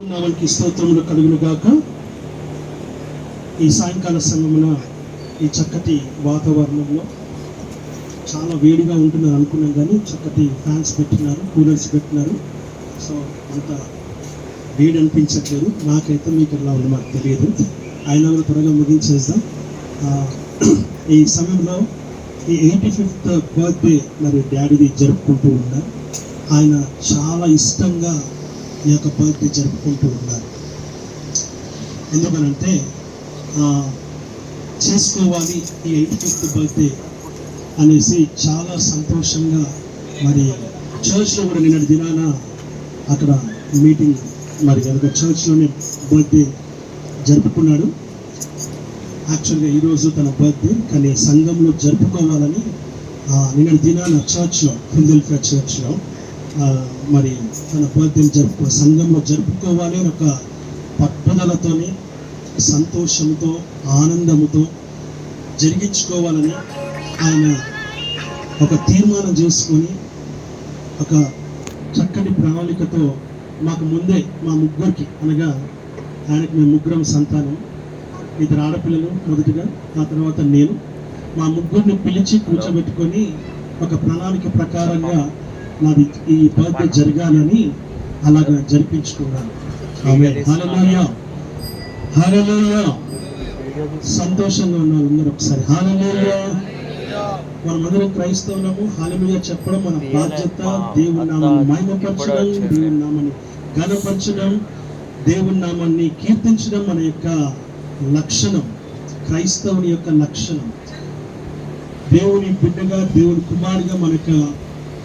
నామమునకు స్తోత్రములు కలుగును గాక. ఈ సాయంకాల సమయమున ఈ చక్కటి వాతావరణంలో చాలా వేడిగా ఉంటుందని అనుకున్నాం, కానీ చక్కటి ఫ్యాన్స్ పెట్టినారు, కూలర్స్ పెట్టినారు. సో అంత వేడి అనిపించట్లేదు. నాకైతే మీకు ఎలా ఉంది మాకు తెలియదు. అయినా కూడా త్వరగా ముగించేద్దాం. ఈ సమయంలో ఈ 85th బర్త్డే మరి డాడీది జరుపుకుంటూ ఉన్నారు. ఆయన చాలా ఇష్టంగా ఈ యొక్క బర్త్డే జరుపుకుంటూ ఉన్నారు. ఎందుకనంటే చేసుకోవాలి ఈ 85th బర్త్డే అనేసి చాలా సంతోషంగా మరి చర్చ్లో కూడా నిన్నటి దినాన అక్కడ మీటింగ్ మరి కనుక చర్చ్లోనే బర్త్డే జరుపుకున్నాడు. యాక్చువల్గా ఈరోజు తన బర్త్డే, కానీ సంఘంలో జరుపుకోవాలని నిన్నటి దినాన చర్చ్లో, ఫిలడెల్ఫియా చర్చ్లో మరి తన బర్త్డేని సంఘంలో జరుపుకోవాలి ఒక పట్టుదలతోని, సంతోషంతో, ఆనందముతో జరిగించుకోవాలని ఆయన ఒక తీర్మానం చేసుకొని ఒక చక్కటి ప్రణాళికతో మాకు ముందే మా ముగ్గురికి, అనగా ఆయనకు మేము ముగ్గురం సంతానం, 2 ఆడపిల్లలు మొదటిగా, ఆ తర్వాత నేను, మా ముగ్గురిని పిలిచి కూర్చోబెట్టుకొని ఒక ప్రణాళిక ప్రకారంగా నాది ఈ బర్త్డే జరగాలని అలాగా జరిపించుకున్నాను. హల్లెలూయా, హల్లెలూయా. సంతోషంగా ఉన్నారు అందరూ ఒకసారి హల్లెలూయా. మనమందరం క్రైస్తవులము. హల్లెలూయా చెప్పడం మన బాధ్యత. దేవుని నామాన్ని మహిమపరచడం, దేవుని నామాన్ని ఘనపరచడం, దేవుని నామాన్ని కీర్తించడం మన యొక్క లక్షణం, క్రైస్తవుని యొక్క లక్షణం. దేవుని బిడ్డగా, దేవుని కుమారుగా మన యొక్క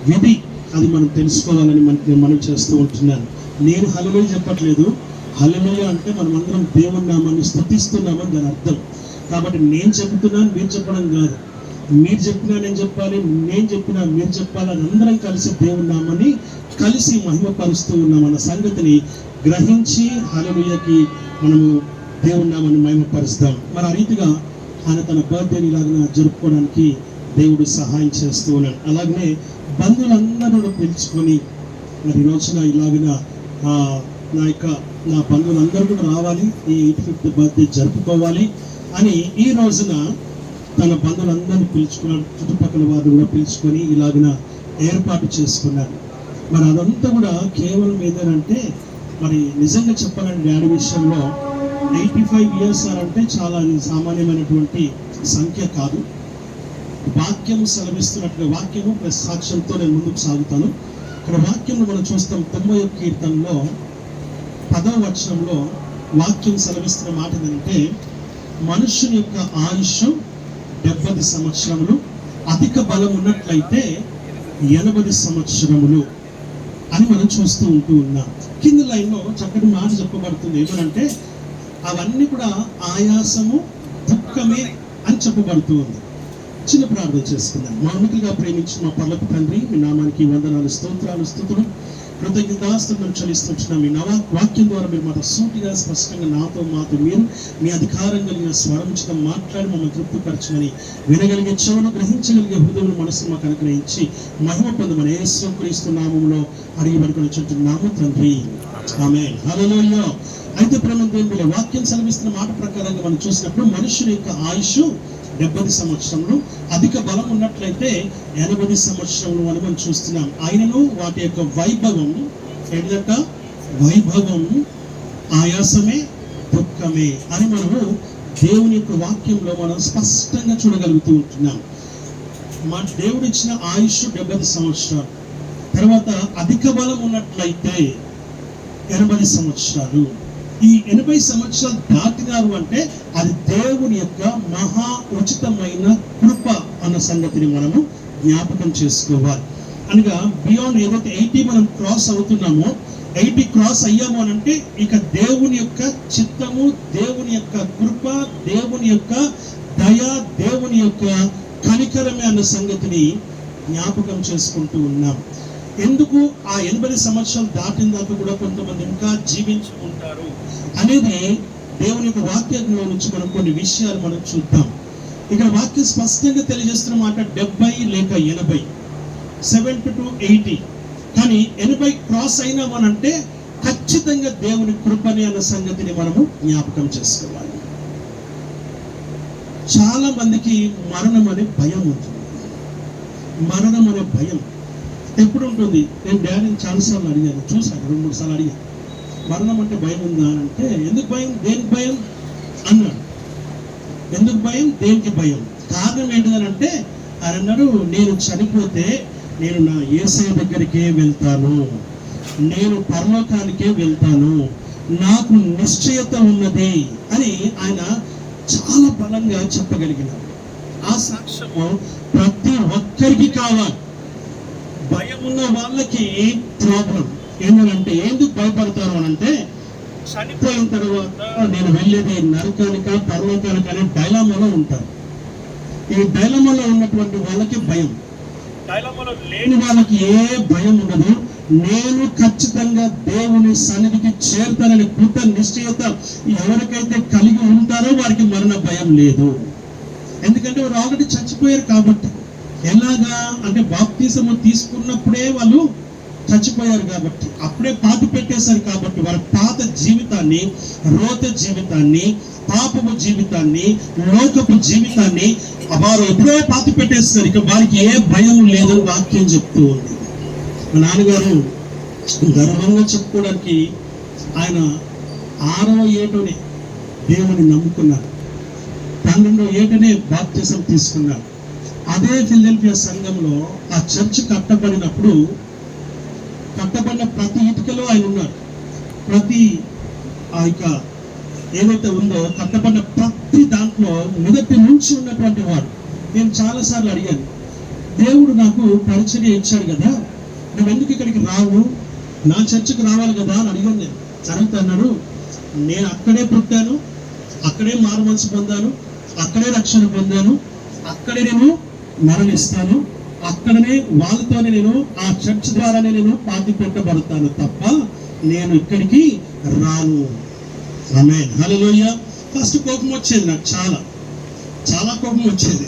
విధి అది మనం తెలుసుకోవాలని మనం చేస్తూ ఉంటున్నాను. నేను హల్లెలూయా చెప్పట్లేదు. హల్లెలూయా అంటే మనం అందరం దేవుని నామాన్ని స్తుతిస్తున్నామని దాని అర్థం. కాబట్టి నేను చెప్తున్నాను, మీరు చెప్పడం కాదు. మీరు చెప్పినా నేను చెప్పాలి, నేను చెప్పినా మీరు చెప్పాలి. అని అందరం కలిసి దేవుని నామాన్ని కలిసి మహిమపరుస్తూ ఉన్నామన్న సంగతిని గ్రహించి హల్లెలూయాకి మనము దేవుని నామాన్ని మహిమపరుస్తాం. మరి ఆ రీతిగా ఆయన తన బర్త్డేని ఇలాగ జరుపుకోవడానికి దేవుడు సహాయం చేస్తూ ఉన్నాడు. అలాగనే బంధువులందరూ పిలుచుకొని మరి ఈ రోజున ఇలాగిన నా బంధువులందరూ కూడా రావాలి, ఈ 85th బర్త్డే జరుపుకోవాలి అని ఈ రోజున తన బంధువులందరినీ పిలుచుకున్నాడు. చుట్టుపక్కల వారిని కూడా పిలుచుకొని ఇలాగిన ఏర్పాటు చేసుకున్నాడు. మరి అదంతా కూడా కేవలం ఏదంటే, మరి నిజంగా చెప్పాలంటే డాడీ విషయంలో 85 years అంటే చాలా సామాన్యమైనటువంటి సంఖ్య కాదు. వాక్యము సెలవిస్తున్నట్టుగా, వాక్యము ప్లస్ సాక్ష్యంతో నేను ముందుకు సాగుతాను. ఇక్కడ వాక్యంలో మనం చూస్తాం 90వ కీర్తనలో 10వ వచనంలో వాక్యం సెలవిస్తున్న మాట ఏంటంటే, మనుష్యుని యొక్క ఆయుష్ 70 సంవత్సరములు, అధిక బలం ఉన్నట్లయితే 80 సంవత్సరములు అని మనం చూస్తూ ఉన్నాం. కింద లైన్లో చక్కటి మాట చెప్పబడుతుంది. ఏమనంటే అవన్నీ కూడా ఆయాసము, దుఃఖమే అని చెప్పబడుతూ ఉంది. చిన్న ప్రార్థన చేసుకుందాం. మౌనముగా ప్రేమించిన మా పరలోక తండ్రి, మీ నామానికి వందనాలు, స్తోత్రాలు, స్తుతులు, కృతజ్ఞతాస్తుతులు చెల్లిస్తున్నాం. మీ వాక్యం ద్వారా మీరు మాతో సూటిగా, స్పష్టంగా మాతో మీరు మీ అధికారం కలిగిన స్వరంచితం మాట్లాడి మమ్మల్ని తృప్తిపరచమని, వినగలిగే చెవులు, గ్రహించగలిగే హృదయం, మనసు మాకు అనుగ్రహించి మహిమ పొందమని యేసుక్రీస్తు నామములో అడిగి పడుకొనిచుంటున్నాము తండ్రి, ఆమేన్. హల్లెలూయా. అయితే ప్రేమ దేవుని వాక్యం సెలవిస్తున్న మాట ప్రకారంగా మనం చూసినప్పుడు మనుషుని యొక్క ఆయుష్ 70 సంవత్సరములు, అధిక బలం ఉన్నట్లయితే 80 సంవత్సరములు అని మనం చూస్తున్నాం. ఆయనను వాటి యొక్క వైభవం ఏంటంట, వైభవం ఆయాసమే, దుఃఖమే అని మనము దేవుని యొక్క వాక్యంలో మనం స్పష్టంగా చూడగలుగుతూ ఉంటున్నాం. మన దేవుడు ఇచ్చిన ఆయుష్ 70 సంవత్సరాలు, తర్వాత అధిక బలం ఉన్నట్లయితే 80 సంవత్సరాలు. ఈ 80 సంవత్సరాలు దాటినారు అంటే అది దేవుని యొక్క మహా ఉచితమైన కృప అన్న సంగతిని మనము జ్ఞాపకం చేసుకోవాలి. అనగా బియాండ్ ఏదైతే 80 మనం క్రాస్ అవుతున్నామో, 80 క్రాస్ అయ్యాము అని అంటే ఇక దేవుని యొక్క చిత్తము, దేవుని యొక్క కృప, దేవుని యొక్క దయ, దేవుని యొక్క కనికరమే అన్న సంగతిని జ్ఞాపకం చేసుకుంటూ ఉన్నాం. ఎందుకు ఆ 80 సంవత్సరాలు దాటిన దాకా కూడా కొంతమంది ఇంకా జీవించుకుంటారు అనేది దేవుని యొక్క వాక్యంలో నుంచి మనం కొన్ని విషయాలు మనం చూద్దాం. ఇక్కడ వాక్యం స్పష్టంగా తెలియజేస్తున్న మాట 70 లేక 80, 70 to 80. కానీ 80 క్రాస్ అయినామనంటే ఖచ్చితంగా దేవుని కృపని అన్న సంగతిని మనము జ్ఞాపకం చేసుకోవాలి. చాలా మందికి మరణం అనే భయం ఉంటుంది. మరణం అనే భయం ఎప్పుడు ఉంటుంది? నేను డాడీని చాలాసార్లు అడిగాను, చూశాను, 2-3 సార్లు అడిగాను, మరణం అంటే భయం ఉందా అని. అంటే ఎందుకు భయం, దేనికి భయం అన్నాడు. ఎందుకు భయం, దేనికి భయం, కారణం ఏంటిదనంటే ఆయన అన్నాడు, నేను చనిపోతే నేను నా యేసయ్య దగ్గరికే వెళ్తాను, నేను పరలోకానికే వెళ్తాను, నాకు నిశ్చయత ఉన్నది అని ఆయన చాలా బలంగా చెప్పగలిగినాడు. ఆ సాక్ష్యము ప్రతి ఒక్కరికి కావాలి. భయం ఉన్న వాళ్ళకి ప్రాబ్లం ఏంటంటే, ఎందుకు భయపడతారు అని అంటే, చనిపోయిన తర్వాత నేను వెళ్ళేది నరకానిక పరలోకానిక అనే డైలామాలో ఉంటారు. ఈ డైలామాలో ఉన్నటువంటి వాళ్ళకి భయం, డైలామాలో లేని వాళ్ళకి ఏ భయం ఉండదు. నేను ఖచ్చితంగా దేవుని సన్నిధికి చేరుతానని కృత నిశ్చయత ఎవరికైతే కలిగి ఉంటారో వారికి మరణ భయం లేదు. ఎందుకంటే వారు ఆల్రెడీ చచ్చిపోయారు కాబట్టి. ఎలాగా అంటే బాప్తిసము తీసుకున్నప్పుడే వాళ్ళు చచ్చిపోయారు కాబట్టి, అప్పుడే పాతి పెట్టేశారు కాబట్టి, వారి పాత జీవితాన్ని, రోత జీవితాన్ని, పాపము జీవితాన్ని, లోకపు జీవితాన్ని వారు ఎప్పుడో పాతి పెట్టేస్తారు. ఇక వారికి ఏ భయం లేదు వాక్యం చెప్తూ ఉంది. మా నాన్నగారు గర్వంగా చెప్పుకోవడానికి ఆయన 6వ ఏటనే దేవుని నమ్ముకున్నారు, 12వ ఏటనే బాప్తిసం తీసుకున్నారు. అదే ఫిలదెల్ఫియా సంఘంలో ఆ చర్చ్ కట్టబడినప్పుడు కట్టబడిన ప్రతి ఇటుకలో ఆయన ఉన్నారు. ప్రతి ఆ యొక్క ఏదైతే ఉందో కట్టబడిన ప్రతి దాంట్లో మొదటి నుంచి ఉన్నటువంటి వాడు. నేను చాలాసార్లు అడిగాను, దేవుడు నాకు పరిచర్య ఇచ్చాడు కదా, నువ్వు ఎందుకు ఇక్కడికి రావు, నా చర్చికి రావాలి కదా అని అడిగాను. నేను అడుగుతున్నాడు, నేను అక్కడే పుట్టాను, అక్కడే మారు మనసు పొందాను, అక్కడే రక్షణ పొందాను, అక్కడే నేను మరణిస్తాను, అక్కడనే వాళ్ళతోనే నేను ఆ చర్చ్ ద్వారానే నేను పాతి పెట్టబడతాను తప్ప నేను ఇక్కడికి రాను. ఆమేన్, హల్లెలూయా. ఫస్ట్ కోపం వచ్చేది నాకు, చాలా కోపం వచ్చేది.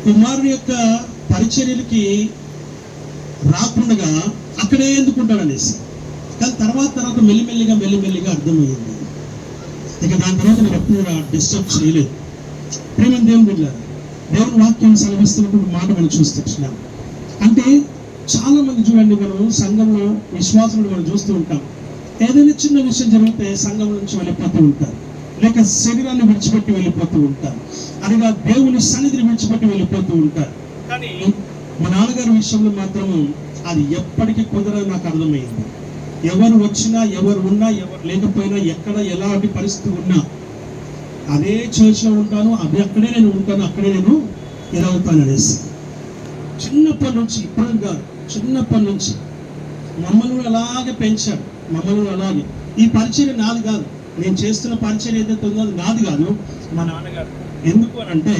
కుమారుని యొక్క పరిచర్యలకి రాకుండా అక్కడే ఎందుకుంటాడు అనేసి. కానీ తర్వాత మెల్లిమెల్లిగా అర్థమయ్యింది. ఇక దాని తర్వాత నేను ఎప్పుడు డిస్టర్బ్ చేయలేదు. ప్రేమ దేవుని బిడ్డలారా, దేవుని వాక్యం సెలవిస్తున్నటువంటి మాట మనం చూస్తున్నాం. అంటే చాలా మంది చూడండి, మనం సంఘంలో విశ్వాసులు మనం చూస్తూ ఉంటాం, ఏదైనా చిన్న విషయం జరిగితే సంఘం నుంచి వెళ్ళిపోతూ ఉంటారు, లేక శరీరాన్ని విడిచిపెట్టి వెళ్ళిపోతూ ఉంటారు, అనగా దేవుని సన్నిధిని విడిచిపెట్టి వెళ్ళిపోతూ ఉంటారు. కానీ మా నాన్నగారి విషయంలో మాత్రము అది ఎప్పటికీ కుదరని నాకు అర్థమైంది. ఎవరు వచ్చినా, ఎవరు ఉన్నా, ఎవరు లేకపోయినా, ఎక్కడ ఎలాంటి పరిస్థితి ఉన్నా అదే చర్చ్లో ఉంటాను, అక్కడే నేను ఉంటాను, అక్కడే నేను ఎదవుతాను అనేసి. చిన్నప్పటి నుంచి, ఇప్పుడు కాదు, చిన్నప్పటి నుంచి మమ్మల్ని అలాగే పెంచాడు. మమ్మల్ని అలాగే, ఈ పరిచర్య నాది కాదు, నేను చేస్తున్న పరిచర్య ఏదైతే ఉందో అది నాది కాదు, మా నాన్నగారు. ఎందుకు అని అంటే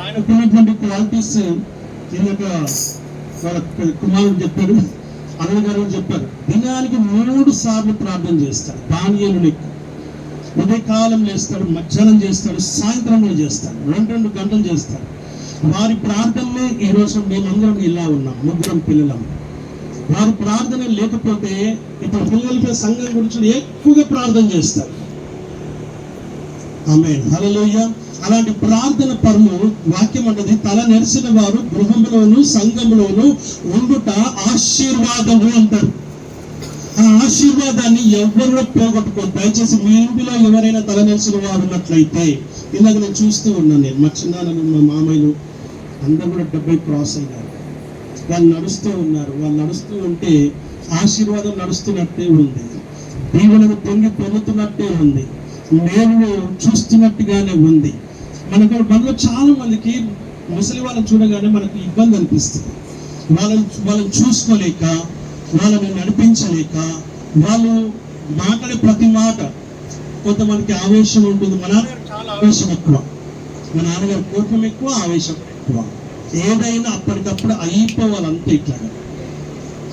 ఆయనకున్నటువంటి క్వాలిటీస్ ఇందాక వాళ్ళ కుమారుడు చెప్పాడు, అన్నగారు చెప్పారు, దినానికి 3 సార్లు ప్రార్థన చేస్తాడు. దానియేలు లెక్క ఉదయకాలం చేస్తాడు, మధ్యాహ్నం చేస్తాడు, సాయంత్రం చేస్తాడు, 2 గంటలు చేస్తాడు. వారి ప్రార్థనలే ఈరోజు మేమందరం ఇలా ఉన్నాం, 3 పిల్లలం. వారి ప్రార్థన లేకపోతే ఇప్పుడు పిల్లలపై సంఘం గురించి ఎక్కువగా ప్రార్థన చేస్తారు. ఆమేన్, హల్లెలూయా. అలాంటి ప్రార్థన పరులు వాక్యం అంటది, తల నెరిసిన వారు గృహంలోను సంఘంలోను ఉండుట ఆశీర్వాదము అంటారు. ఆ ఆశీర్వాదాన్ని ఎవరు పోగొట్టుకోరు. దయచేసి మీ ఇంటిలో ఎవరైనా తల నెరిసిన వారు ఉన్నట్లయితే, ఇలాగ నేను చూస్తూ ఉన్నాను, నేను మా చిన్నాన్నలు, మా మామయ్యలు అందరూ కూడా 70 క్రాస్ అయినారు. వాళ్ళు నడుస్తూ ఉన్నారు. వాళ్ళు నడుస్తూ ఉంటే ఆశీర్వాదం నడుస్తున్నట్టే ఉంది, దీవెనను పొందుతున్నట్టే ఉంది, నేను చూస్తున్నట్టుగానే ఉంది. మనలో చాలా మందికి ముసలి వాళ్ళని చూడగానే మనకు ఇబ్బంది అనిపిస్తుంది. వాళ్ళని చూసుకోలేక, వాళ్ళని నడిపించలేక, వాళ్ళు మాట్లాడే ప్రతి మాట, కొంతమందికి ఆవేశం ఉంటుంది. మా నాన్నగారు చాలా ఆవేశం ఎక్కువ, మా నాన్నగారు కోపం ఎక్కువ, ఆవేశం ఎక్కువ. ఏదైనా అప్పటికప్పుడు అయిపోవాలి, అంతే. ఇట్లాగా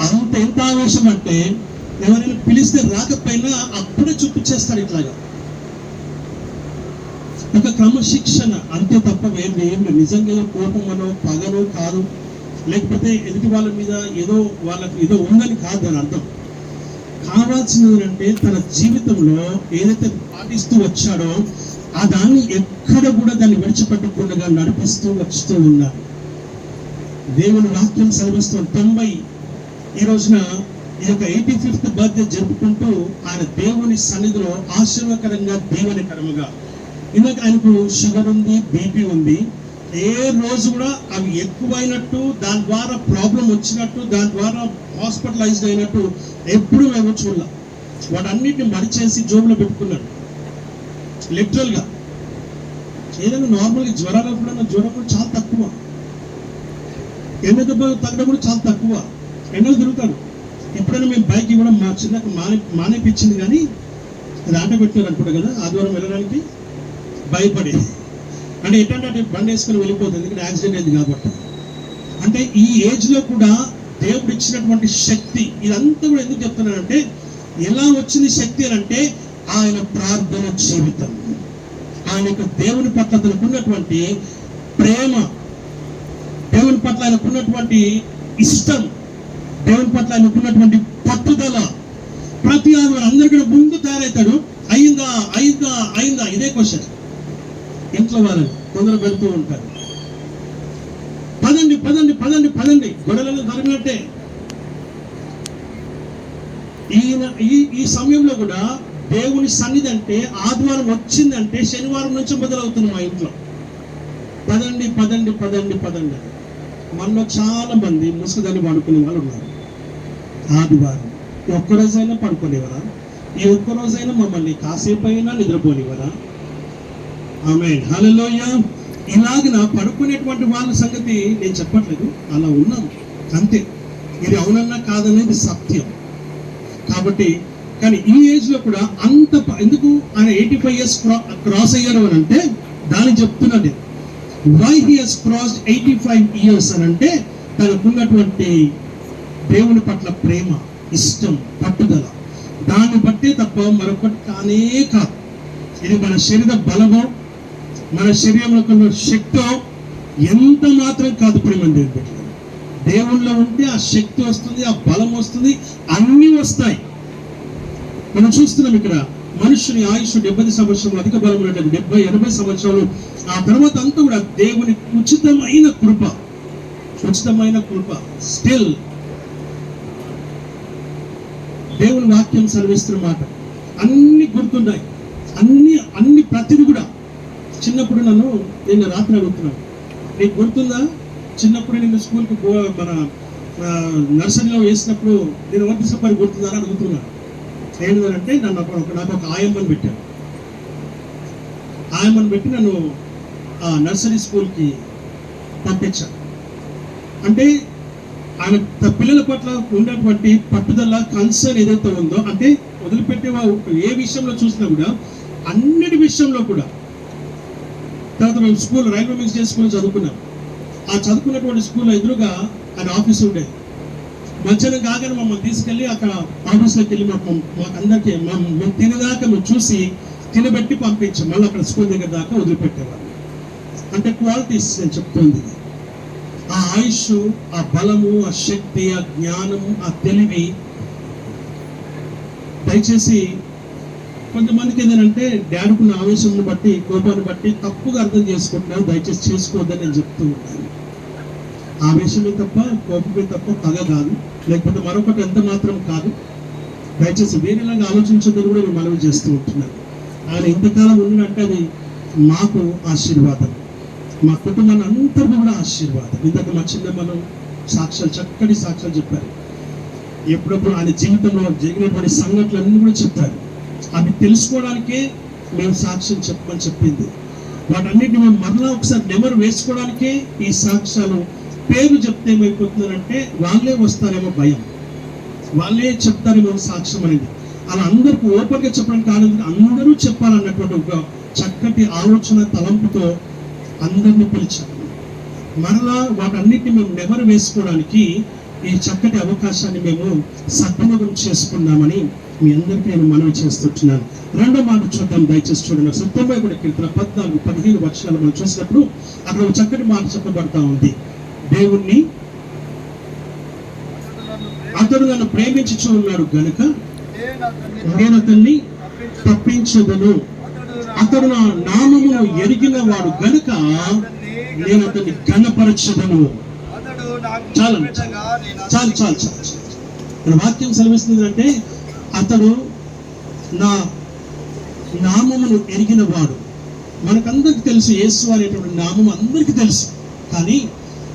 అంత ఎంత ఆవేశం అంటే ఎవరైనా పిలిస్తే రాకపోయినా అప్పుడే చూపించేస్తాడు ఇట్లాగా. ఒక క్రమశిక్షణ అంతే తప్ప ఏం నిజంగా ఏదో కోపమనో పగనో కాదు, లేకపోతే ఎదుటి వాళ్ళ మీద ఏదో వాళ్ళకి ఏదో ఉందని కాదు అని అర్థం. కావాల్సినది అంటే తన జీవితంలో ఏదైతే పాటిస్తూ వచ్చాడో ఆ దాన్ని ఎక్కడ కూడా దాన్ని విడిచిపెట్టకుండా నడిపిస్తూ వస్తూ ఉన్నారు. దేవుని వాక్యం సెలవిస్తుంది 90 ఈ రోజున ఈ యొక్క 85th బర్త్డే జరుపుకుంటూ ఆయన దేవుని సన్నిధిలో ఆశీర్వకరంగా దీవెనకరముగా, ఇందాక ఆయనకు షుగర్ ఉంది, బీపీ ఉంది, ఏ రోజు కూడా అవి ఎక్కువైనట్టు దాని ద్వారా ప్రాబ్లం వచ్చినట్టు దాని ద్వారా హాస్పిటలైజ్డ్ అయినట్టు ఎప్పుడు మేము చూడాల. వాటన్నిటిని మరిచేసి జోబులో పెట్టుకున్నాడు. లిటరల్గా ఏదైనా నార్మల్గా జ్వరం కూడా చాలా తక్కువ, ఎండ దెబ్బ తగ్గడం కూడా చాలా తక్కువ, ఎండలు తిరుగుతాడు. ఎప్పుడైనా మేము బైక్ కూడా మా చిన్నకు మానేపించింది, కానీ అది ఆట పెట్టారు అనుకుంటా కదా ఆదివారం వెళ్ళడానికి భయపడి, అంటే ఎట్టంటే బండి వేసుకొని వెళ్ళిపోతుంది, ఎందుకంటే యాక్సిడెంట్ అయింది కాబట్టి. అంటే ఈ ఏజ్లో కూడా దేవుడు ఇచ్చినటువంటి శక్తి ఇదంతా కూడా ఎందుకు చెప్తున్నానంటే, ఎలా వచ్చింది శక్తి అని అంటే ఆయన ప్రార్థన జీవితం, ఆయన యొక్క దేవుని పట్ల తనకున్నటువంటి ప్రేమ, దేవుని పట్ల ఆయనకున్నటువంటి ఇష్టం, దేవుని పట్ల ఆయనకున్నటువంటి పట్టుదల. ప్రతి ఆదివారం అందరికీ ముందు తయారవుతాడు. అయిందా అయిందా అయిందా ఇదే క్వశ్చన్. ఇంట్లో వాళ్ళని కొందరు పెడుతూ ఉంటారు, పదండి పదండి పదండి పదండి, గొడవలను జరిగినట్టే. ఈయన ఈ సమయంలో కూడా దేవుని సన్నిధి అంటే ఆదివారం వచ్చిందంటే శనివారం నుంచి మొదలవుతుంది మా ఇంట్లో. పదండి పదండి పదండి పదండి. మనలో చాలా మంది ముసుగుదని పడుకునే వాళ్ళు ఉన్నారు. ఆదివారం ఒక్కరోజైనా పడుకోనివరా? ఈ ఒక్కరోజైనా మమ్మల్ని కాసేపు అయినా నిద్రపోనివరా? ఆమేన్, హల్లెలూయా. ఇలాగిన పడుకునేటువంటి వాళ్ళ సంగతి నేను చెప్పట్లేదు, అలా ఉన్నాం అంతే. ఇది అవునన్నా కాదనేది సత్యం. కాబట్టి కానీ ఈ ఏజ్లో కూడా అంత ఎందుకు ఆయన 85 years క్రాస్ అయ్యారు అని అంటే దాన్ని చెప్తున్నాను. Why he has crossed 85 years అని అంటే తనకున్నటువంటి దేవుని పట్ల ప్రేమ, ఇష్టం, పట్టుదల, దాన్ని బట్టే తప్ప మరొకటి కానే కాదు. ఇది మన శరీర బలమో మన శరీరంలో శక్తో ఎంత మాత్రం కాదు. ప్రేమ దేవుళ్ళో ఉంటే ఆ శక్తి వస్తుంది, ఆ బలం వస్తుంది, అన్నీ వస్తాయి. మనం చూస్తున్నాం ఇక్కడ మనుషుని ఆయుష్ 70 సంవత్సరాలు, అధిక బలం ఉన్నట్టు 70-80 సంవత్సరాలు. ఆ తర్వాత అంతా కూడా దేవుని ఉచితమైన కృప, ఉచితమైన కృప. స్టిల్ దేవుని వాక్యం సెలవిస్తున్న మాట అన్ని గుర్తున్నాయి, అన్ని ప్రతిది కూడా. చిన్నప్పుడు నేను రాత్రి అడుగుతున్నాను, నీకు గుర్తుందా చిన్నప్పుడు నేను స్కూల్కి మన నర్సరీలో వేసినప్పుడు నేను వర్తిసపరి గుర్తుందా అని అడుగుతున్నాను. ఏంటంటే నాకు ఒక ఆయమ్మని పెట్టాను. ఆయమ్మని పెట్టి నన్ను నర్సరీ స్కూల్కి పంపించాను. అంటే ఆయన పిల్లల పట్ల ఉన్నటువంటి పట్టుదల, కన్సర్న్ ఏదైతే ఉందో, అంటే వదిలిపెట్టే ఏ విషయంలో చూసినా కూడా అన్నిటి విషయంలో కూడా. తర్వాత మేము స్కూల్ రైల్వే మిక్స్ స్కూల్ చదువుకున్నాం. ఆ చదువుకున్నటువంటి స్కూల్లో ఎదురుగా ఆయన ఆఫీస్ ఉండేది. మధ్యాహ్నం కాగానే మమ్మల్ని తీసుకెళ్ళి అక్కడ ఆఫీస్లోకి వెళ్ళి మాకు అందరికీ మేము తినేదాకా మేము చూసి తినబెట్టి పంపించాం. మళ్ళీ అక్కడ స్కూల్ దగ్గర దాకా వదిలిపెట్టేవాళ్ళు. అంటే క్వాలిటీస్ నేను చెప్తుంది. ఆ ఆయుష్, ఆ బలము, ఆ శక్తి, ఆ జ్ఞానము, ఆ తెలివి. దయచేసి కొంతమందికి ఏంటంటే డాడీకున్న ఆవేశంను బట్టి, కోపాన్ని బట్టి తప్పుగా అర్థం చేసుకుంటున్నారు. దయచేసి చేసుకోవద్దని నేను చెప్తూ ఉంటాను. ఆవేశమే తప్ప, కోపమే తప్ప పగ కాదు, లేకపోతే మరొకటి ఎంత మాత్రం కాదు. దయచేసి వేరేలాగా ఆలోచించదని కూడా నేను మనవి చేస్తూ ఉంటున్నాను. ఆయన ఇంతకాలం ఉన్నట్టు అది మాకు ఆశీర్వాదం, మా కుటుంబాన్ని అందరికీ కూడా ఆశీర్వాదం. ఇంతకు మా చిన్నమ్మను సాక్ష్యాలు, చక్కటి సాక్ష్యాలు చెప్పారు. ఎప్పుడప్పుడు ఆయన జీవితంలో జరిగినటువంటి సంఘటనలన్నీ కూడా చెప్పారు. అవి తెలుసుకోవడానికే మేము సాక్ష్యం చెప్పమని చెప్పింది. వాటన్నిటిని మేము మరలా ఒకసారి నెమరు వేసుకోవడానికే ఈ సాక్ష్యాలు. పేరు చెప్తే ఏమైపోతున్నారంటే వాళ్ళే వస్తారేమో భయం, వాళ్ళే చెప్తారేమో సాక్ష్యం అనేది. అలా అందరికీ ఓపెన్గా చెప్పడానికి కాలేదు, అందరూ చెప్పాలన్నటువంటి ఒక చక్కటి ఆలోచన, తలంపుతో అందరినీ పిలిచారు. మరలా వాటన్నిటిని మేము నెమరు వేసుకోవడానికి ఈ చక్కటి అవకాశాన్ని మేము సద్వినియోగం చేసుకున్నామని మీ అందరికీ నేను మనవి చేస్తున్నాను. రెండో మాట చూద్దాం, దయచేసి చూడండి. 91 కీర్తన 14-15 వచనాలు మనం చూసినప్పుడు అక్కడ ఒక చక్కటి మాట చెప్పబడతా ఉంది. దేవుణ్ణి అతడు నన్ను ప్రేమించుచు ఉన్నాడు గనుక నేను అతన్ని తప్పించదను. అతడు నా నామమును ఎరిగిన వాడు గనుక నేను అతన్ని ఘనపరచదను. చాలు చాలు చాలు చాలు. ఇక్కడ వాక్యం సెలవిస్తుంది అంటే అతడు నా నామమును ఎరిగిన వాడు. మనకందరికి తెలుసు యేసు అనేటువంటి నామం అందరికీ తెలుసు. కానీ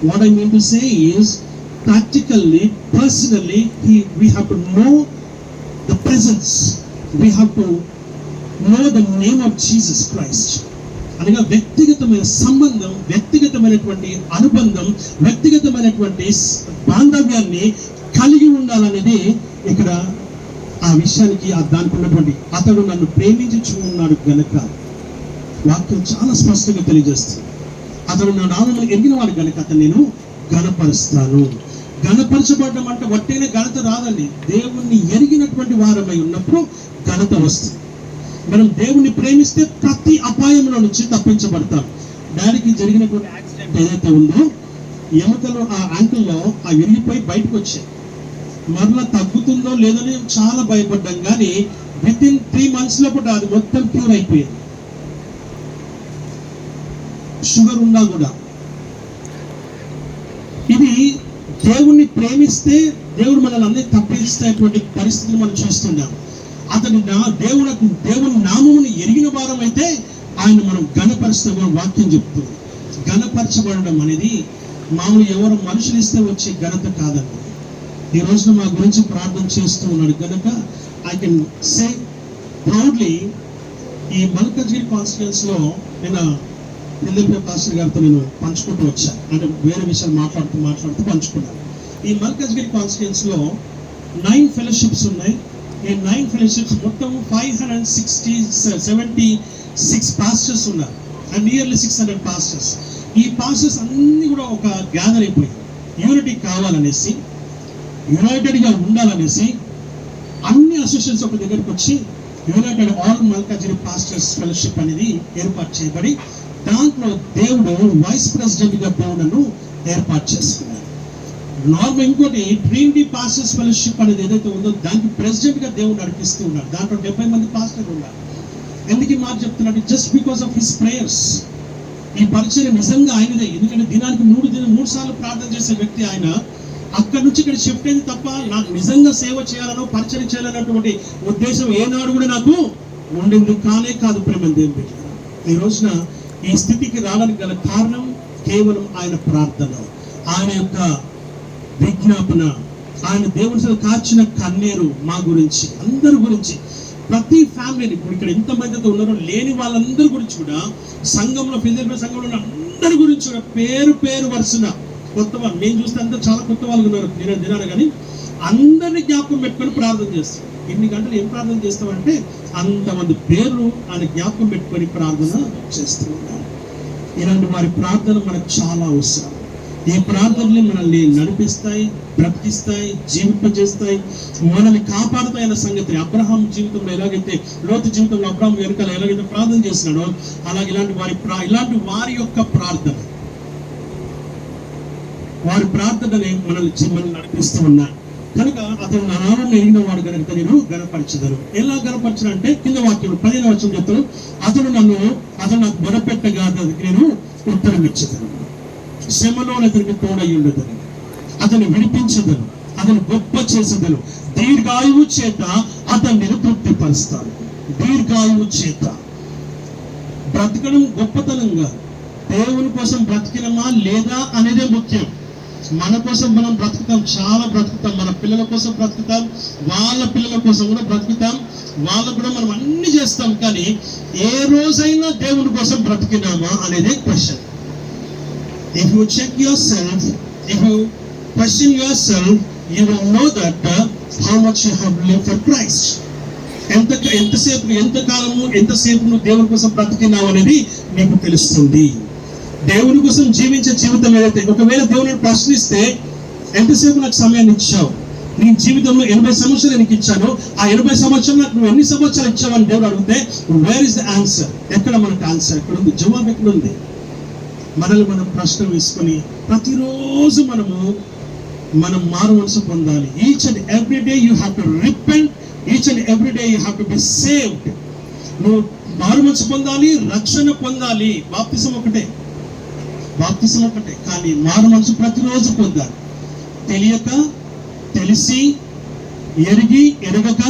what I mean to say is practically, personally we have to know the presence, we have to know the name of Jesus Christ. అనగా వ్యక్తిగతమైన సంబంధం, వ్యక్తిగతమైనటువంటి అనుబంధం, వ్యక్తిగతమైనటువంటి బాంధవ్యాన్ని కలిగి ఉండాలనేది ఇక్కడ ఆ విషయానికి దానికి ఉన్నటువంటి అతడు నన్ను ప్రేమించి ఉన్నాడు గనక వాక్యం చాలా స్పష్టంగా తెలియజేస్తుంది. అతడు నా నామమును ఎరిగిన వాడు గనక అతను నేను ఘనపరుస్తాను. ఘనపరచబడడం అంటే వట్టేనే ఘనత రాదండి. దేవుణ్ణి ఎరిగినటువంటి వారమై ఉన్నప్పుడు ఘనత వస్తుంది. మనం దేవుణ్ణి ప్రేమిస్తే ప్రతి అపాయంలో నుంచి తప్పించబడతాం. డాడీకి జరిగినటువంటి యాక్సిడెంట్ ఏదైతే ఉందో ఎముకలు ఆ యాంకిల్లో ఆ విరిగిపోయి బయటకు వచ్చాయి. మరలా తగ్గుతుందో లేదని చాలా భయపడ్డాం. కానీ విత్-ఇన్ 3 months లోపల అది మొత్తం క్యూర్ అయిపోయింది. షుగర్ ఉన్నా కూడా ఇది దేవుణ్ణి ప్రేమిస్తే దేవుడు మనల్ని అందరినీ తప్పిస్తేటువంటి పరిస్థితులు మనం చూస్తున్నాం. అతని దేవుని నామమును ఎరిగిన వారం అయితే ఆయన మనం ఘనపరుస్తామని వాక్యం చెప్తుంది. ఘనపరచబడడం అనేది మామూలు ఎవరు మనుషులు ఇస్తే వచ్చే ఘనత కాదండి. ఈ రోజున మా గురించి ప్రార్థన చేస్తూ ఉన్నాడు కనుక ఐ కెన్ సే ప్రౌడ్లీ ఈ మల్కాజ్గిరి కాన్స్టిట్యుయెన్స్ లో నేను ఎల్ఎంపీ పాస్టర్ గారితో నేను పంచుకుంటూ వచ్చాను. అంటే వేరే విషయాలు మాట్లాడుతూ పంచుకున్నాను. ఈ మల్కాజ్గిరి కాన్స్టిట్యుయెన్స్ లో 9 ఫెలోషిప్స్ ఉన్నాయి. ఈ 9 ఫెలోషిప్స్ మొత్తం 576 పాస్టర్స్ ఉన్నారు. And nearly 600 pastors. ఈ పాస్టర్స్ అన్ని కూడా ఒక గ్యాదర్ అయిపోయి యూనిటీ కావాలనేసి, యునైటెడ్ గా ఉండాలనేసి అన్ని అసోసియేషన్స్ ఒక దగ్గరికి వచ్చి United all Malkajgiri pastors fellowship అనేది ఏర్పాటు చేయబడి దాంట్లో దేవుడు వైస్ ప్రెసిడెంట్ గా దేవుడును ఏర్పాటు చేసుకున్నాడు. నార్మల్ ఇంకోటి ట్రినిటీ పాస్టర్స్ ఫెలోషిప్ అనేది ఏదైతే ఉందో దానికి ప్రెసిడెంట్ గా దేవుడు నడిపిస్తూ ఉన్నాడు. దాంట్లో 70 మంది పాస్టర్లు ఉన్నారు. ఎందుకు ఈ మాట చెప్తున్నాడు? Just because of his prayers. ఈ పరిచయం నిజంగా ఆయనదే. ఎందుకంటే దినానికి 3 సార్లు ప్రార్థన చేసే వ్యక్తి ఆయన. అక్కడి నుంచి ఇక్కడ షిఫ్ట్ అయింది తప్ప నాకు నిజంగా సేవ చేయాలనో పరిచయం చేయాలన్నటువంటి ఉద్దేశం ఏనాడు కూడా నాకు ఉండింది కాదు. ప్రేమ దేవుడు ఈ రోజున ఈ స్థితికి రావడానికి గల కారణం కేవలం ఆయన ప్రార్థన, ఆయన యొక్క విజ్ఞాపన, ఆయన దేవుని కార్చిన కన్నీరు మా గురించి, అందరి గురించి, ప్రతి ఫ్యామిలీని. ఇప్పుడు ఇక్కడ ఎంతమందితో ఉన్నారో లేని వాళ్ళందరి గురించి కూడా సంఘంలో ఫిజికల్ సంఘంలో ఉన్న అందరి గురించి కూడా పేరు వరుసన కొత్త వాళ్ళు నేను చూస్తే అందరూ చాలా కొత్త వాళ్ళు ఉన్నారు దినాలు. కానీ అందరినీ జ్ఞాపకం పెట్టుకొని ప్రార్థన చేస్తాం. ఇన్ని గంటలు ఏం ప్రార్థన చేస్తామంటే అంతమంది పేర్లు ఆయన జ్ఞాపకం పెట్టుకొని ప్రార్థన చేస్తూ ఉన్నారు. ఇలాంటి వారి ప్రార్థన మనకు చాలా అవసరం. ఈ ప్రార్థనలు మనల్ని నడిపిస్తాయి, బ్రతికిస్తాయి, జీవింపజేస్తాయి, మనల్ని కాపాడుతాయి అన్న సంగతి. అబ్రహాం జీవితంలో ఎలాగైతే, లోతు జీవితంలో అబ్రహాం వెనుకలు ఎలాగైతే ప్రార్థన చేస్తున్నాడో అలాగే ఇలాంటి వారి యొక్క వారి ప్రార్థనని మనల్ని నడిపిస్తూ ఉన్నాయి. కనుక అతను నా నామం ఎరిగిన వాడు కనుక నేను గణపరచదను. ఎలా గణపరచనంటే కింద వాక్యం 15వ వచనం చెప్తాను. అతను నాకు మొరపెట్టగా నేను ఉత్తరం ఇచ్చదను. శ్రమలో అతనికి తోడయ్యుండదని, అతను విడిపించదను, అతను గొప్ప చేసేదను, దీర్ఘాయువు చేత అతన్ని తృప్తిపరుస్తాను. దీర్ఘాయువు చేత బ్రతకడం గొప్పతనంగా, దేవుని కోసం బ్రతికినమా లేదా అనేదే ముఖ్యం. మన కోసం మనం బ్రతుకుతాం, చాలా బ్రతుకుతాం. మన పిల్లల కోసం బ్రతుకుతాం, వాళ్ళ పిల్లల కోసం కూడా బ్రతుకుతాం, వాళ్ళకు కూడా మనం అన్ని చేస్తాం. కానీ ఏ రోజైనా దేవుని కోసం బ్రతికినామా అనేదే question. If you check yourself, if you question yourself, you will know that how much you have lived for Christ. ఎంతసేపు నువ్వు దేవుని కోసం బ్రతికినావు అనేది నీకు తెలుస్తుంది. దేవుని కోసం జీవించే జీవితం ఏదైతే, ఒకవేళ దేవుని ప్రశ్నిస్తే ఎంతసేపు నాకు సమయాన్ని ఇచ్చావు, నీ జీవితంలో 80 సంవత్సరాలు నీకు ఇచ్చాను, ఆ 80 సంవత్సరాలు నాకు నువ్వు ఎన్ని సంవత్సరాలు ఇచ్చావని దేవుడు అడిగితే వేర్ ఇస్ ద ఆన్సర్? ఎక్కడ మనకు ఆన్సర్? ఎక్కడ ఉంది? జవాబు ఎక్కడ ఉంది? మనల్ని మనం ప్రశ్న వేసుకొని ప్రతిరోజు మనం మారు మనసు పొందాలి. Each and every day you have to repent each and every day you have to be saved. నువ్వు మారుమనసు పొందాలి, రక్షణ పొందాలి. బాప్తిసం ఒకటే కానీ మారుమనసు ప్రతిరోజు పొందాలి. తెలియక, తెలిసి, ఎరగక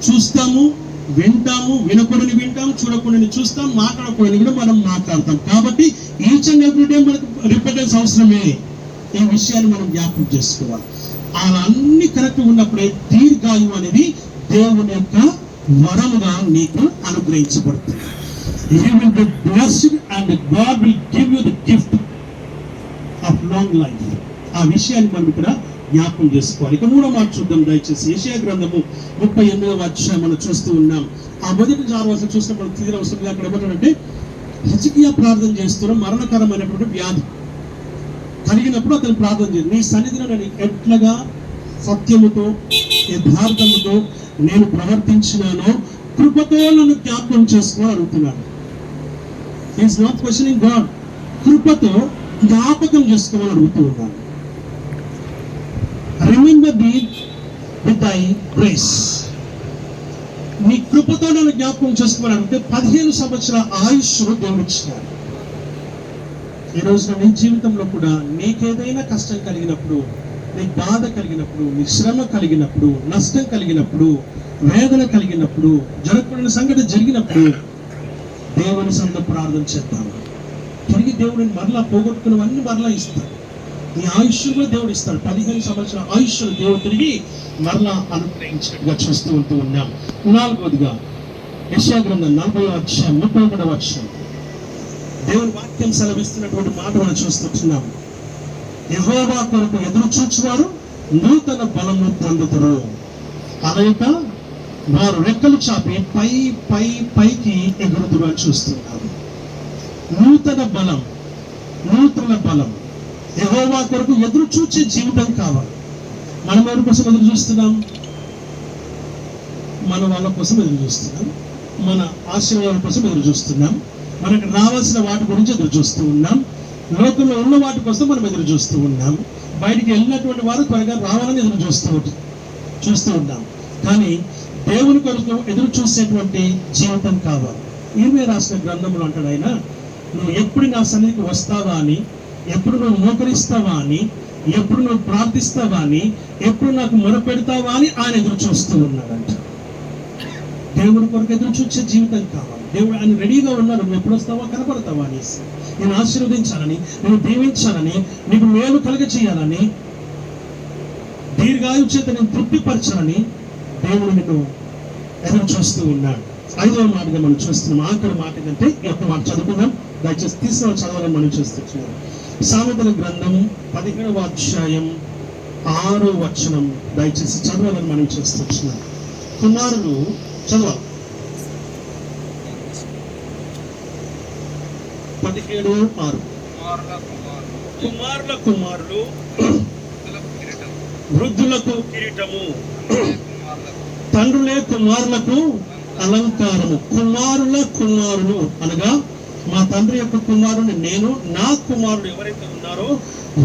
చూస్తాము, వింటాము, వినకూడని వింటాం, చూడకూడని చూస్తాం, మాట్లాడకూడని కూడా మనం మాట్లాడతాం. కాబట్టి ఈచ్ అండ్ ఎవ్రీ డే మనకు రిపెటెన్స్ అవసరమే. ఈ విషయాన్ని మనం జ్ఞాపకం చేసుకోవాలి. అలా అన్ని కరెక్ట్ ఉన్నప్పుడే దీర్ఘాయువు అనేది దేవుని యొక్క వరముగా నీకు అనుగ్రహించబడుతుంది. You will be blessed and God will give you the gift of long life. ఆ విషయాన్ని మనం ఇక్కడ జ్ఞాపకం చేసుకోవాలి. ఇక 3వ మాట చూద్దాం దయచేసి. యెషయా గ్రంథము 38వ అధ్యాయం మనం చూస్తూ ఉన్నాం. ఆ మొదటి 6వ వచనం చూసినప్పుడు తీరా వస్తుంది. అక్కడ ఏమంటారంటే, హిజ్కియా ప్రార్థన చేస్తున్న మరణకరమైనటువంటి వ్యాధి కలిగినప్పుడు అతను ప్రార్థన చేసి, నీ సన్నిధిలో నేను ఎట్లగా సత్యముతో యథార్థముతో నేను ప్రవర్తించినానో కృపతో నన్ను జ్ఞాపకం చేసుకోవాలని అడుగుతున్నాడు. Is not questioning God. కృపతో జ్ఞాపకం చేసుకోవాలని అడుగుతూ ఉన్నాను. రిమెంబర్ మీ విత్ దై గ్రేస్. నీ కృపతో నన్ను జ్ఞాపకం చేసుకోవాలని అడిగితే 15 సంవత్సరాల ఆయుష్ను దేవుడు ఇచ్చినాడు. ఈ రోజున నీ జీవితంలో కూడా నీకేదైనా కష్టం కలిగినప్పుడు, నీకు బాధ కలిగినప్పుడు, నీకు శ్రమ కలిగినప్పుడు, నష్టం కలిగినప్పుడు, వేదన కలిగినప్పుడు, జరగకూడని సంఘటన జరిగినప్పుడు దేవుని సొంత ప్రార్థన చేద్దాం. తిరిగి దేవుడిని మరలా పోగొట్టుకున్నవన్నీ మరలా ఇస్తాడు. నీ ఆయుష్ కూడా దేవుడు ఇస్తాడు. 15 సంవత్సరాల ఆయుష్ దేవుడు తిరిగి మరలా అనుగ్రహించినట్టుగా చూస్తూ ఉన్నాం. 4వదిగా యెషయా గ్రంథం 40వ అధ్యాయం 31వ వచనం. దేవుని వాక్యం సెలవిస్తున్నటువంటి మాట మనం చూస్తున్నాం. యెహోవా కొరకు ఎదురు చూచువారు నూతన బలము పొందుతారు. అనక వారు రెక్కలు చాపి పైకి ఎగురుదురు అని చూస్తున్నారు. నూతన బలం. యెహోవా కొరకు ఎదురు చూచే జీవితం కావాలి. మనం ఎవరి కోసం ఎదురు చూస్తున్నాం? మన వాళ్ళ కోసం ఎదురు చూస్తున్నాం. మన ఆశీర్వాదాల కోసం ఎదురు చూస్తున్నాం. మనకు రావాల్సిన వాటి గురించి ఎదురు చూస్తూ ఉన్నాం. లోకంలో ఉన్న వాటి కోసం మనం ఎదురు చూస్తూ ఉన్నాం. బయటికి వెళ్ళినటువంటి వారు త్వరగా రావాలని ఎదురు చూస్తూ ఉన్నాం. కానీ దేవుని కొరకు ఎదురు చూసేటువంటి జీవితం కావాలి. ఇర్మియా రాసిన గ్రంథంలో అంటాడు ఆయన, నువ్వు ఎప్పుడు నా సన్నిధికి వస్తావా అని, ఎప్పుడు నువ్వు మోకరిస్తావా అని, ఎప్పుడు నువ్వు ప్రార్థిస్తావా అని, ఎప్పుడు నాకు మొరపెడతావా అని ఆయన ఎదురు చూస్తూ ఉన్నాడంట. దేవుడి కొరకు ఎదురు చూసే జీవితం కావాలి. దేవుడు ఆయన రెడీగా ఉన్నాడు. నువ్వు ఎప్పుడు వస్తావా, కనపడతావా అనేసి, నేను ఆశీర్వదించాలని, నేను దీవించాలని, నీకు మేలు కలుగ చేయాలని, దీర్ఘాయువు చేత నేను తృప్తిపరచాలని దేవుడు నిన్ను ఎదురు చూస్తూ ఉన్నాడు. 5వ మాటగా మనం చూస్తున్నాం. ఆఖరి మాట ఏంటంటే ఈ యొక్క మాట చదువుకుందాం. దయచేసి తీసిన చదవాలని మనం చూస్తున్నాం. సామెతల గ్రంథం 17వ అధ్యాయం 6వ వచనం దయచేసి చదవాలని మనం చూస్తున్నాం. కుమారులు చదవాలి. 17:6 కుమారులు వృద్ధులకు కిరీటము, తండ్రులే కుమారులకు అలంకారము. కుమారులు అనగా మా తండ్రి యొక్క కుమారుని నేను, నా కుమారుడు ఎవరైతే ఉన్నారో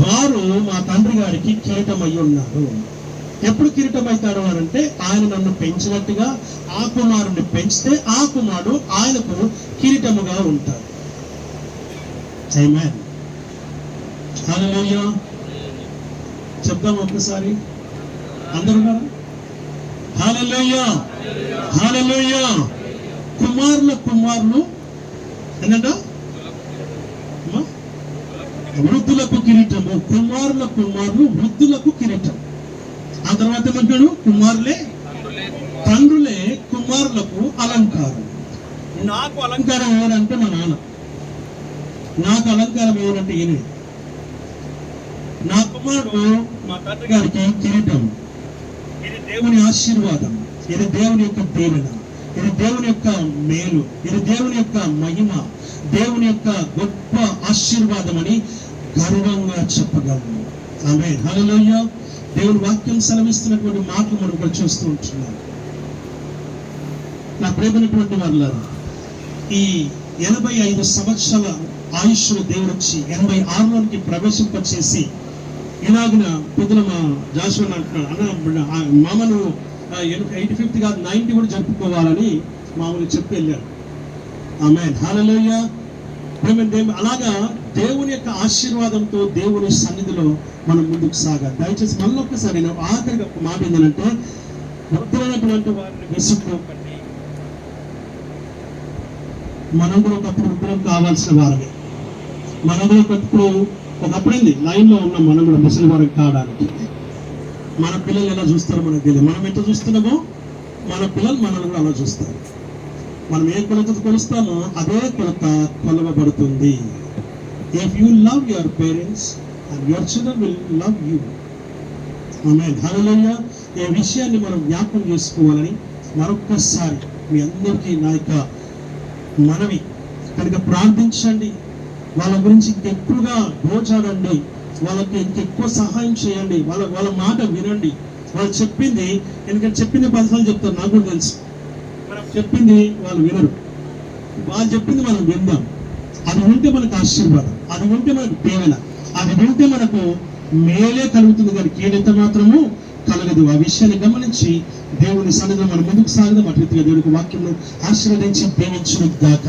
వారు మా తండ్రి గారికి కిరీటం అయి ఉన్నారు. ఎప్పుడు కిరీటం అవుతాడు అంటే ఆయన నన్ను పెంచినట్టుగా ఆ కుమారుని పెంచితే ఆ కుమారుడు ఆయనకు కిరీటముగా ఉంటాడు. ఆమేన్. హల్లెలూయా. చెప్దాం ఒక్కసారి అందరూ. హల్లెలూయా, హల్లెలూయా. కుమారులు ఏంటంట? వృద్ధులకు కిరీటము. కుమారులు వృద్ధులకు కిరీటం. ఆ తర్వాత ఏమంటాడు? తండ్రులే కుమారులకు అలంకారం. నాకు అలంకారం ఎవరంటే మా నాన్న, నాకు అలంకారం ఎవరంటే ఈయన. నా కుమారుడు మా తండ్రి గారికి కిరీటం. ఇది దేవుని ఆశీర్వాదం, ఇది దేవుని యొక్క దీవెన, ఇది దేవుని యొక్క మేలు, ఇది దేవుని యొక్క మహిమ, దేవుని యొక్క గొప్ప ఆశీర్వాదం అని గర్వంగా చెప్పగలను. ఆమేన్. హల్లెలూయా. దేవుని వాక్యం సెలవిస్తున్నటువంటి మాటలు మనం ఇక్కడ చూస్తూ ఉంటున్నాం. నా ప్రేమైనటువంటి వాళ్ళారా, ఈ 85 సంవత్సరాల ఆయుష్ను దేవుడు వచ్చి 86లోనికి ప్రవేశింపచేసి ఇలాగిన పెద్దల మా జాషువా అంటున్నాడు, అన్న మామను 85th కాదు 90 కూడా జరుపుకోవాలని మామూలు చెప్పి వెళ్ళాడు. ఆమేన్, హల్లెలూయా. అలాగా దేవుని యొక్క ఆశీర్వాదంతో దేవుని సన్నిధిలో మనం ముందుకు సాగాలి. దయచేసి మళ్ళీ ఒక్కసారి నేను ఆఖరిగా ఒక మాట ఏంటంటే, వృద్ధులైనటువంటి వారిని విసుక్కోకండి. మనం కూడా ఒకప్పుడు వృద్ధులం కావాల్సిన వారమే. మనం కూడా ఒకప్పుడైంది లైన్లో ఉన్నాం మనం కూడా ముసలి వారికి కావడానికి. మన పిల్లలు ఎలా చూస్తారో మనకు తెలియదు. మనం ఎంత చూస్తున్నామో మన పిల్లలు మనల్ని కూడా అలా చూస్తారు. మనం ఏ కొలతతో కొలుస్తామో అదే కొలత కొలవబడుతుంది. If you love your parents and your children will love you. ఆమేన్, హల్లెలూయా. ఈ విషయాన్ని మనం జ్ఞాపకం చేసుకోవాలని మరొక్కసారి మీ అందరికీ నా యొక్క మనవి. కనుక ప్రార్థించండి, వాళ్ళ గురించి ఇంకెక్కువగా గోచాడండి, వాళ్ళకి ఇంకెక్కువ సహాయం చేయండి, వాళ్ళ మాట వినండి. వాళ్ళు చెప్పింది, ఎందుకంటే చెప్పింది 10 సార్లు చెప్తారు, నాకు కూడా తెలుసు. మనం చెప్పింది వాళ్ళు వినరు, వాళ్ళు చెప్పింది మనం విందాం. అది ఉంటే మనకు ఆశీర్వాదం, అది ఉంటే మనకు దీవెన, అది ఉంటే మనకు మేలే కలుగుతుంది కానీ కీడెంత మాత్రము కలగదు. ఆ విషయాన్ని గమనించి దేవుని సన్నిధిలో మనం ముందుకు సాగదాం. అటు రీతిగా దేవుడికి వాక్యం ఆశీర్వదించి దీవించును గాక.